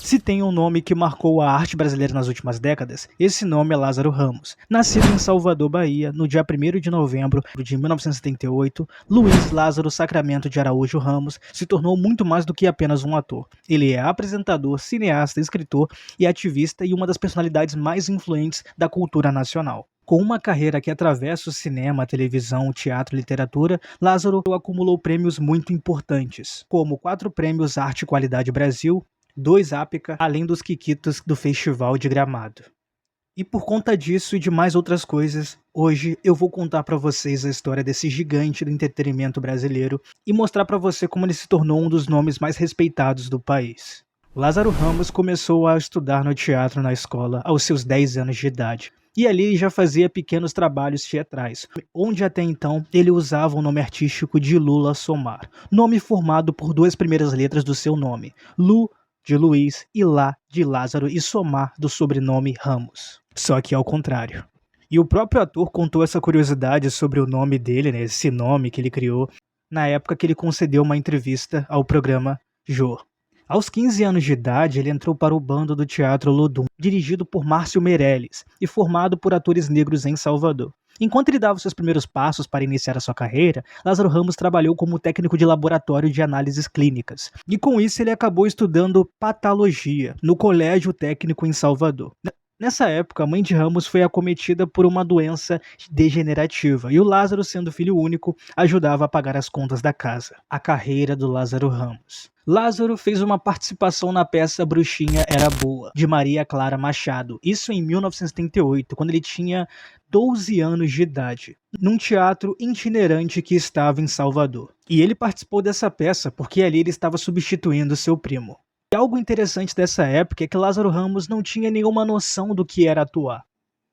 Se tem um nome que marcou a arte brasileira nas últimas décadas, esse nome é Lázaro Ramos. Nascido em Salvador, Bahia, no dia 1º de novembro de 1978, Luiz Lázaro Sacramento de Araújo Ramos se tornou muito mais do que apenas um ator. Ele é apresentador, cineasta, escritor e ativista e uma das personalidades mais influentes da cultura nacional. Com uma carreira que atravessa o cinema, televisão, teatro e literatura, Lázaro acumulou prêmios muito importantes, como 4 prêmios Arte e Qualidade Brasil, 2 APCA, além dos Quiquitos do Festival de Gramado. E por conta disso e de mais outras coisas, hoje eu vou contar para vocês a história desse gigante do entretenimento brasileiro e mostrar para você como ele se tornou um dos nomes mais respeitados do país. Lázaro Ramos começou a estudar no teatro na escola aos seus 10 anos de idade. E ali já fazia pequenos trabalhos teatrais, onde até então ele usava o nome artístico de Lula Somar, nome formado por 2 primeiras letras do seu nome, Lu de Luiz e Lá de Lázaro e Somar do sobrenome Ramos. Só que ao contrário. E o próprio ator contou essa curiosidade sobre o nome dele, né, esse nome que ele criou, na época que ele concedeu uma entrevista ao programa Jô. Aos 15 anos de idade, ele entrou para o bando do Teatro Lodum, dirigido por Márcio Meirelles e formado por atores negros em Salvador. Enquanto ele dava seus primeiros passos para iniciar a sua carreira, Lázaro Ramos trabalhou como técnico de laboratório de análises clínicas. E com isso ele acabou estudando patologia no Colégio Técnico em Salvador. Nessa época, a mãe de Ramos foi acometida por uma doença degenerativa e o Lázaro, sendo filho único, ajudava a pagar as contas da casa. A carreira do Lázaro Ramos. Lázaro fez uma participação na peça Bruxinha Era Boa, de Maria Clara Machado, isso em 1978, quando ele tinha 12 anos de idade, num teatro itinerante que estava em Salvador. E ele participou dessa peça porque ali ele estava substituindo seu primo. E algo interessante dessa época é que Lázaro Ramos não tinha nenhuma noção do que era atuar.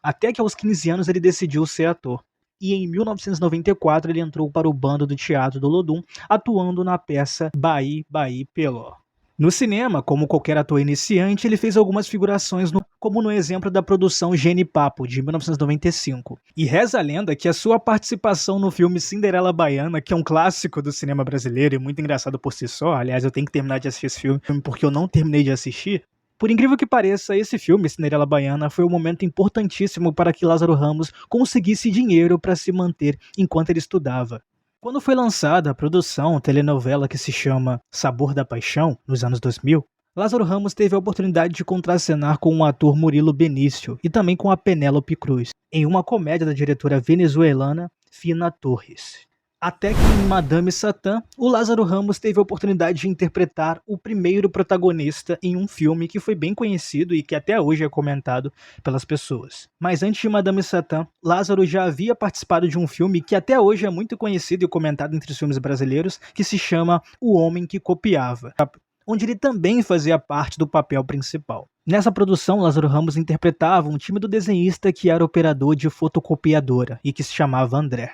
Até que aos 15 anos ele decidiu ser ator. E em 1994 ele entrou para o bando do Teatro do Lodum, atuando na peça Baí, Baí, Peló. No cinema, como qualquer ator iniciante, ele fez algumas figurações, como no exemplo da produção Genipapo, de 1995. E reza a lenda que a sua participação no filme Cinderela Baiana, que é um clássico do cinema brasileiro e muito engraçado por si só, aliás, eu tenho que terminar de assistir esse filme porque eu não terminei de assistir. Por incrível que pareça, esse filme, Cinderela Baiana, foi um momento importantíssimo para que Lázaro Ramos conseguisse dinheiro para se manter enquanto ele estudava. Quando foi lançada a produção, telenovela que se chama Sabor da Paixão, nos anos 2000, Lázaro Ramos teve a oportunidade de contracenar com o ator Murilo Benício e também com a Penélope Cruz, em uma comédia da diretora venezuelana Fina Torres. Até que em Madame Satã, o Lázaro Ramos teve a oportunidade de interpretar o primeiro protagonista em um filme que foi bem conhecido e que até hoje é comentado pelas pessoas. Mas antes de Madame Satã, Lázaro já havia participado de um filme que até hoje é muito conhecido e comentado entre os filmes brasileiros, que se chama O Homem que Copiava, onde ele também fazia parte do papel principal. Nessa produção, Lázaro Ramos interpretava um tímido desenhista que era operador de fotocopiadora e que se chamava André.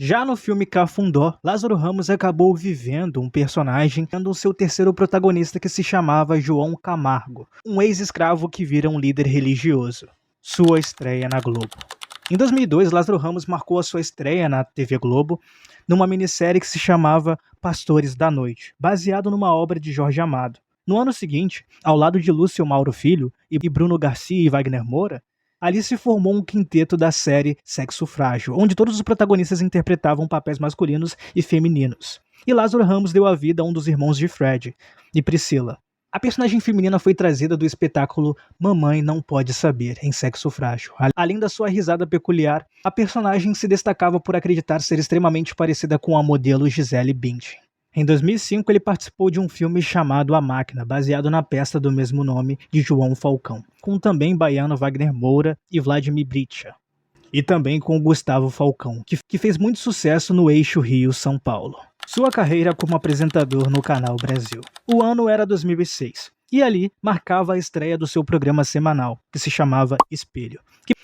Já no filme Cafundó, Lázaro Ramos acabou vivendo um personagem tendo o seu terceiro protagonista que se chamava João Camargo, um ex-escravo que vira um líder religioso. Sua estreia na Globo. Em 2002, Lázaro Ramos marcou a sua estreia na TV Globo numa minissérie que se chamava Pastores da Noite, baseado numa obra de Jorge Amado. No ano seguinte, ao lado de Lúcio Mauro Filho e Bruno Garcia e Wagner Moura, ali se formou um quinteto da série Sexo Frágil, onde todos os protagonistas interpretavam papéis masculinos e femininos. E Lázaro Ramos deu a vida a um dos irmãos de Fred, e Priscila. A personagem feminina foi trazida do espetáculo Mamãe Não Pode Saber, em Sexo Frágil. Além da sua risada peculiar, a personagem se destacava por acreditar ser extremamente parecida com a modelo Gisele Bündchen. Em 2005, ele participou de um filme chamado A Máquina, baseado na peça do mesmo nome de João Falcão, com também baiano Wagner Moura e Vladimir Bricha. E também com o Gustavo Falcão, que fez muito sucesso no eixo Rio-São Paulo. Sua carreira como apresentador no Canal Brasil. O ano era 2006. E ali marcava a estreia do seu programa semanal, que se chamava Espelho,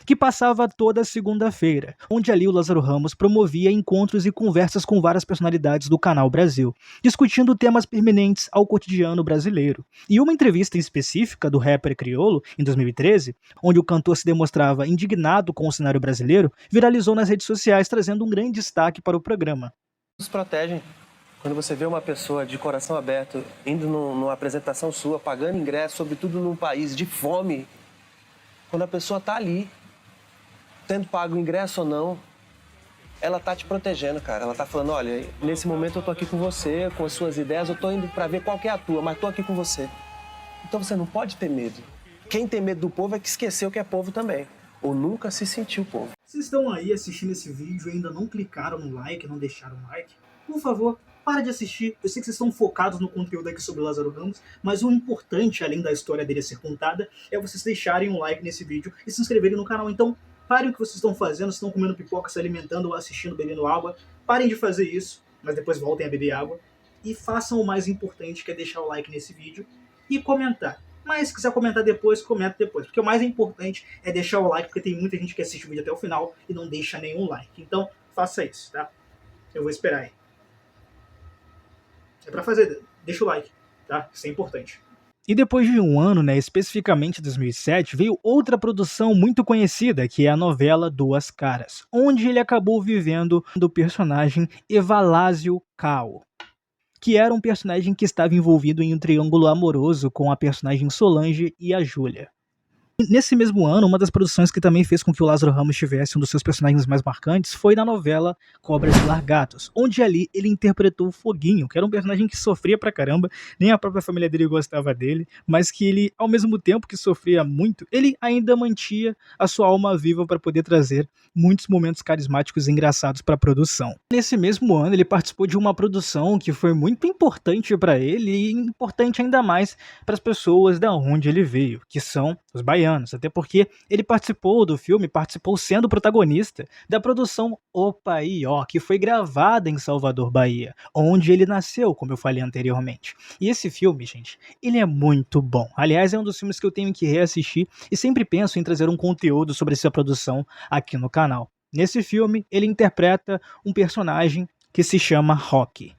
que passava toda segunda-feira, onde ali o Lázaro Ramos promovia encontros e conversas com várias personalidades do Canal Brasil, discutindo temas permanentes ao cotidiano brasileiro. E uma entrevista específica do rapper crioulo, em 2013, onde o cantor se demonstrava indignado com o cenário brasileiro, viralizou nas redes sociais, trazendo um grande destaque para o programa. Nos protegem Quando você vê uma pessoa de coração aberto indo numa apresentação sua, pagando ingresso, sobretudo num país de fome, quando a pessoa tá ali, tendo pago o ingresso ou não, ela tá te protegendo, cara. Ela tá falando, olha, nesse momento eu tô aqui com você, com as suas ideias, eu tô indo pra ver qual que é a tua, mas tô aqui com você. Então você não pode ter medo. Quem tem medo do povo é que esqueceu que é povo também, ou nunca se sentiu povo. Vocês estão aí assistindo esse vídeo e ainda não clicaram no like, não deixaram o like? Por favor, para de assistir. Eu sei que vocês estão focados no conteúdo aqui sobre Lázaro Ramos, mas o importante, além da história dele ser contada, é vocês deixarem um like nesse vídeo e se inscreverem no canal. Então, parem o que vocês estão fazendo, estão comendo pipoca, se alimentando, assistindo, bebendo água. Parem de fazer isso, mas depois voltem a beber água. E façam o mais importante, que é deixar o like nesse vídeo e comentar. Mas se quiser comentar depois, comenta depois. Porque o mais importante é deixar o like, porque tem muita gente que assiste o vídeo até o final e não deixa nenhum like. Então, faça isso, tá? Eu vou esperar aí. É pra fazer, deixa o like, tá? Isso é importante. E depois de um ano, né, especificamente 2007, veio outra produção muito conhecida, que é a novela Duas Caras, onde ele acabou vivendo do personagem Evalásio Cao, que era um personagem que estava envolvido em um triângulo amoroso com a personagem Solange e a Júlia. Nesse mesmo ano, uma das produções que também fez com que o Lázaro Ramos tivesse um dos seus personagens mais marcantes foi na novela Cobras e Largatos, onde ali ele interpretou o Foguinho, que era um personagem que sofria pra caramba, nem a própria família dele gostava dele, mas que ele, ao mesmo tempo que sofria muito, ele ainda mantinha a sua alma viva para poder trazer muitos momentos carismáticos e engraçados para a produção. Nesse mesmo ano, ele participou de uma produção que foi muito importante para ele e importante ainda mais para as pessoas da onde ele veio, que são os baianos, até porque ele participou do filme, participou sendo protagonista da produção Opaió, que foi gravada em Salvador, Bahia, onde ele nasceu, como eu falei anteriormente. E esse filme, gente, ele é muito bom. Aliás, é um dos filmes que eu tenho que reassistir e sempre penso em trazer um conteúdo sobre essa produção aqui no canal. Nesse filme, ele interpreta um personagem que se chama Rocky.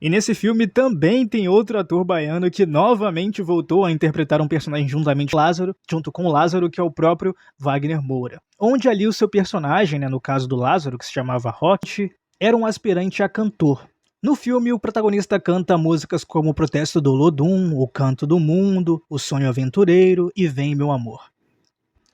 E nesse filme também tem outro ator baiano que novamente voltou a interpretar um personagem junto com o Lázaro, que é o próprio Wagner Moura. Onde ali o seu personagem, né, no caso do Lázaro, que se chamava Rocky, era um aspirante a cantor. No filme, o protagonista canta músicas como O Protesto do Olodum, O Canto do Mundo, O Sonho Aventureiro e Vem Meu Amor.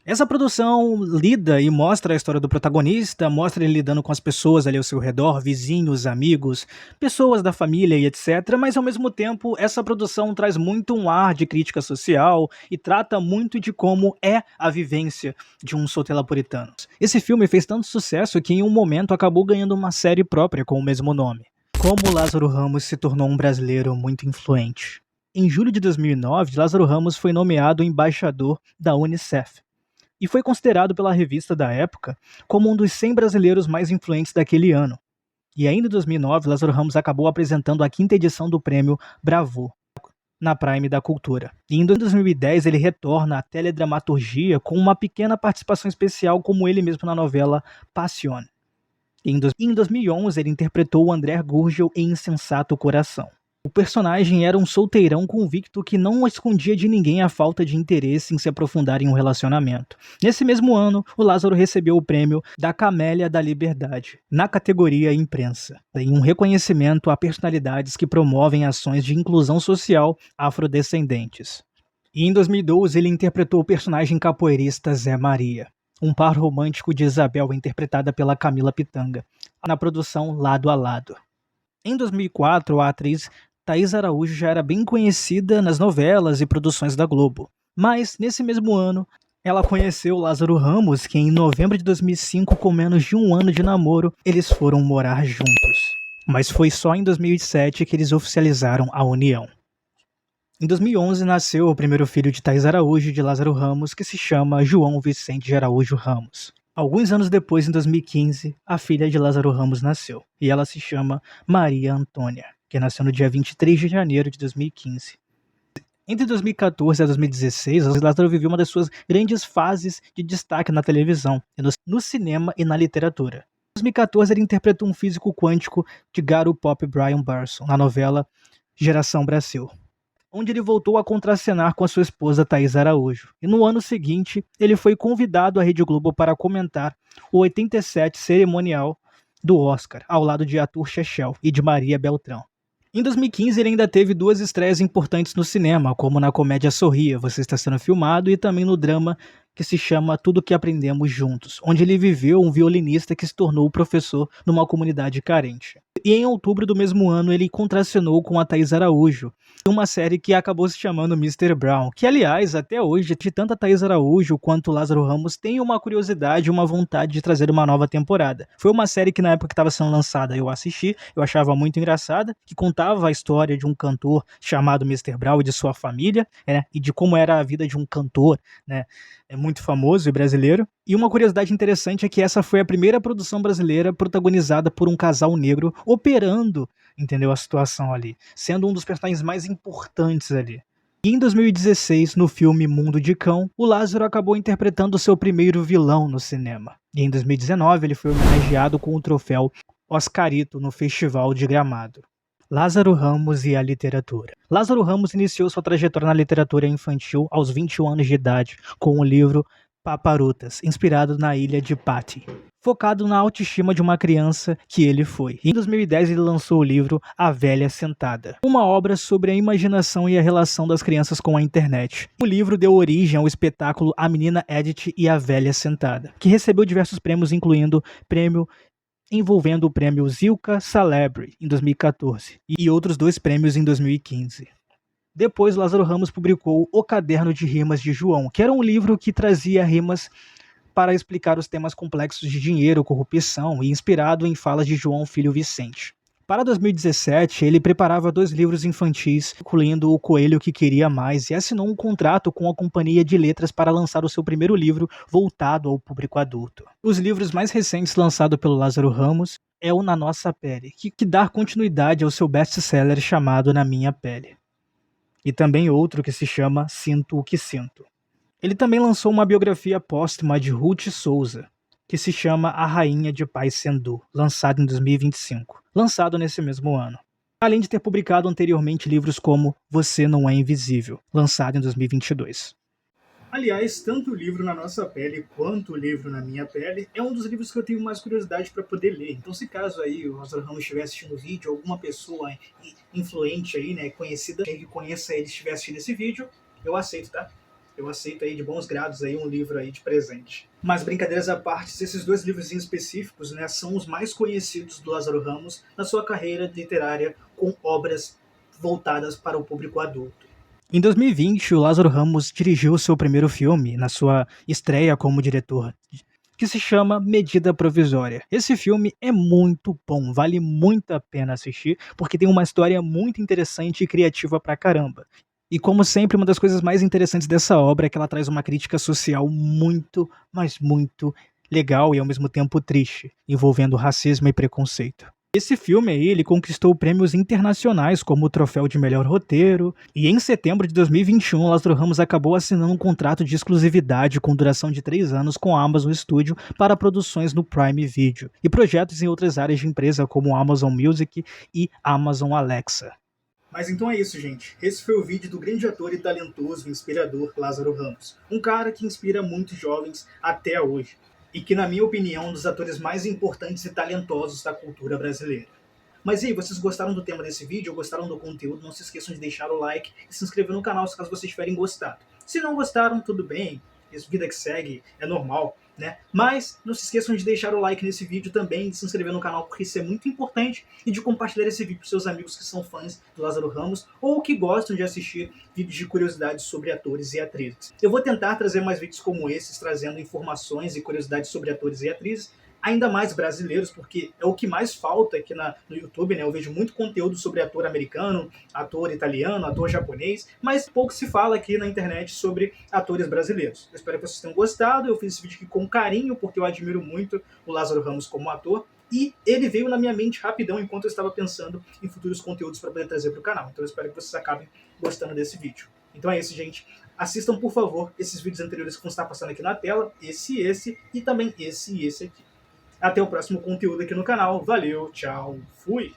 Essa produção lida e mostra a história do protagonista, mostra ele lidando com as pessoas ali ao seu redor, vizinhos, amigos, pessoas da família e etc. Mas ao mesmo tempo, essa produção traz muito um ar de crítica social e trata muito de como é a vivência de um sotelapuritano. Esse filme fez tanto sucesso que em um momento acabou ganhando uma série própria com o mesmo nome. Como Lázaro Ramos se tornou um brasileiro muito influente. Em julho de 2009, Lázaro Ramos foi nomeado embaixador da Unicef e foi considerado pela revista da época como um dos 100 brasileiros mais influentes daquele ano. E ainda em 2009, Lázaro Ramos acabou apresentando a 5ª edição do prêmio Bravo, na Prime da Cultura. E em 2010 ele retorna à teledramaturgia com uma pequena participação especial como ele mesmo na novela Passion. E em 2011 ele interpretou o André Gurgel em Insensato Coração. O personagem era um solteirão convicto que não escondia de ninguém a falta de interesse em se aprofundar em um relacionamento. Nesse mesmo ano, o Lázaro recebeu o prêmio da Camélia da Liberdade, na categoria Imprensa, em um reconhecimento a personalidades que promovem ações de inclusão social afrodescendentes. E em 2012 ele interpretou o personagem capoeirista Zé Maria, um par romântico de Isabel interpretada pela Camila Pitanga, na produção Lado a Lado. Em 2004, a atriz Thaís Araújo já era bem conhecida nas novelas e produções da Globo. Mas, nesse mesmo ano, ela conheceu Lázaro Ramos, que em novembro de 2005, com menos de um ano de namoro, eles foram morar juntos. Mas foi só em 2007 que eles oficializaram a união. Em 2011, nasceu o primeiro filho de Thaís Araújo e de Lázaro Ramos, que se chama João Vicente de Araújo Ramos. Alguns anos depois, em 2015, a filha de Lázaro Ramos nasceu, e ela se chama Maria Antônia, que nasceu no dia 23 de janeiro de 2015. Entre 2014 e 2016, Lázaro viveu uma das suas grandes fases de destaque na televisão, no cinema e na literatura. Em 2014, ele interpretou um físico quântico de Garo Pop Brian Barson, na novela Geração Brasil, onde ele voltou a contracenar com a sua esposa Thaís Araújo. E no ano seguinte, ele foi convidado à Rede Globo para comentar o 87 cerimonial do Oscar, ao lado de Arthur Shechel e de Maria Beltrão. Em 2015, ele ainda teve duas estreias importantes no cinema, como na comédia Sorria, Você Está Sendo Filmado, e também no drama que se chama Tudo Que Aprendemos Juntos, onde ele viveu um violinista que se tornou professor numa comunidade carente. E em outubro do mesmo ano, ele contracenou com a Thaís Araújo, em uma série que acabou se chamando Mr. Brown, que aliás, até hoje, de tanto a Thaís Araújo quanto o Lázaro Ramos tem uma curiosidade, uma vontade de trazer uma nova temporada. Foi uma série que na época que estava sendo lançada eu assisti, eu achava muito engraçada, que contava a história de um cantor chamado Mr. Brown e de sua família, e de como era a vida de um cantor, muito famoso e brasileiro. E uma curiosidade interessante é que essa foi a primeira produção brasileira protagonizada por um casal negro operando, entendeu, a situação ali, sendo um dos personagens mais importantes ali. E em 2016, no filme Mundo de Cão, o Lázaro acabou interpretando seu primeiro vilão no cinema. E em 2019, ele foi homenageado com o troféu Oscarito no Festival de Gramado. Lázaro Ramos e a literatura. Lázaro Ramos iniciou sua trajetória na literatura infantil aos 21 anos de idade, com o livro Paparutas, inspirado na ilha de Pati, focado na autoestima de uma criança que ele foi. Em 2010 ele lançou o livro A Velha Sentada, uma obra sobre a imaginação e a relação das crianças com a internet. O livro deu origem ao espetáculo A Menina Edith e a Velha Sentada, que recebeu diversos prêmios, incluindo prêmio envolvendo o prêmio Zilka Celebrity em 2014 e outros 2 prêmios em 2015. Depois, Lázaro Ramos publicou O Caderno de Rimas de João, que era um livro que trazia rimas para explicar os temas complexos de dinheiro, corrupção e inspirado em falas de João Filho Vicente. Para 2017, ele preparava 2 livros infantis, incluindo O Coelho que Queria Mais, e assinou um contrato com a Companhia de Letras para lançar o seu primeiro livro voltado ao público adulto. Os livros mais recentes lançados pelo Lázaro Ramos é o Na Nossa Pele, que dá continuidade ao seu best-seller chamado Na Minha Pele. E também outro que se chama Sinto o que Sinto. Ele também lançou uma biografia póstuma de Ruth Souza, que se chama A Rainha de Paissandu, lançado em 2025, lançado nesse mesmo ano. Além de ter publicado anteriormente livros como Você Não É Invisível, lançado em 2022. Aliás, tanto o livro Na Nossa Pele quanto o livro Na Minha Pele é um dos livros que eu tenho mais curiosidade para poder ler. Então, se caso aí o Lázaro Ramos estiver assistindo o vídeo, alguma pessoa influente aí, conhecida, que conheça ele, estiver assistindo esse vídeo, eu aceito, tá? Eu aceito aí de bons grados aí um livro aí de presente. Mas brincadeiras à parte, esses 2 livros em específicos, são os mais conhecidos do Lázaro Ramos na sua carreira literária com obras voltadas para o público adulto. Em 2020, o Lázaro Ramos dirigiu seu primeiro filme na sua estreia como diretor, que se chama Medida Provisória. Esse filme é muito bom, vale muito a pena assistir, porque tem uma história muito interessante e criativa pra caramba. E como sempre, uma das coisas mais interessantes dessa obra é que ela traz uma crítica social muito, mas muito legal e ao mesmo tempo triste, envolvendo racismo e preconceito. Esse filme aí, ele conquistou prêmios internacionais como o troféu de melhor roteiro, e em setembro de 2021, Lázaro Ramos acabou assinando um contrato de exclusividade com duração de 3 anos com a Amazon Studio para produções no Prime Video e projetos em outras áreas de empresa como Amazon Music e Amazon Alexa. Mas então é isso, gente. Esse foi o vídeo do grande ator e talentoso e inspirador Lázaro Ramos. Um cara que inspira muitos jovens até hoje. E que, na minha opinião, é um dos atores mais importantes e talentosos da cultura brasileira. Mas e aí, vocês gostaram do tema desse vídeo? Gostaram do conteúdo? Não se esqueçam de deixar o like e se inscrever no canal caso vocês tiverem gostado. Se não gostaram, tudo bem. Isso, vida que segue, é normal, Mas não se esqueçam de deixar o like nesse vídeo também, de se inscrever no canal, porque isso é muito importante, e de compartilhar esse vídeo com seus amigos que são fãs do Lázaro Ramos ou que gostam de assistir vídeos de curiosidades sobre atores e atrizes. Eu vou tentar trazer mais vídeos como esses, trazendo informações e curiosidades sobre atores e atrizes, ainda mais brasileiros, porque é o que mais falta aqui no YouTube, Eu vejo muito conteúdo sobre ator americano, ator italiano, ator japonês, mas pouco se fala aqui na internet sobre atores brasileiros. Eu espero que vocês tenham gostado, eu fiz esse vídeo aqui com carinho, porque eu admiro muito o Lázaro Ramos como ator, e ele veio na minha mente rapidão enquanto eu estava pensando em futuros conteúdos para poder trazer para o canal. Então eu espero que vocês acabem gostando desse vídeo. Então é isso, gente. Assistam, por favor, esses vídeos anteriores que vão estar passando aqui na tela, esse e também esse e esse aqui. Até o próximo conteúdo aqui no canal. Valeu, tchau, fui!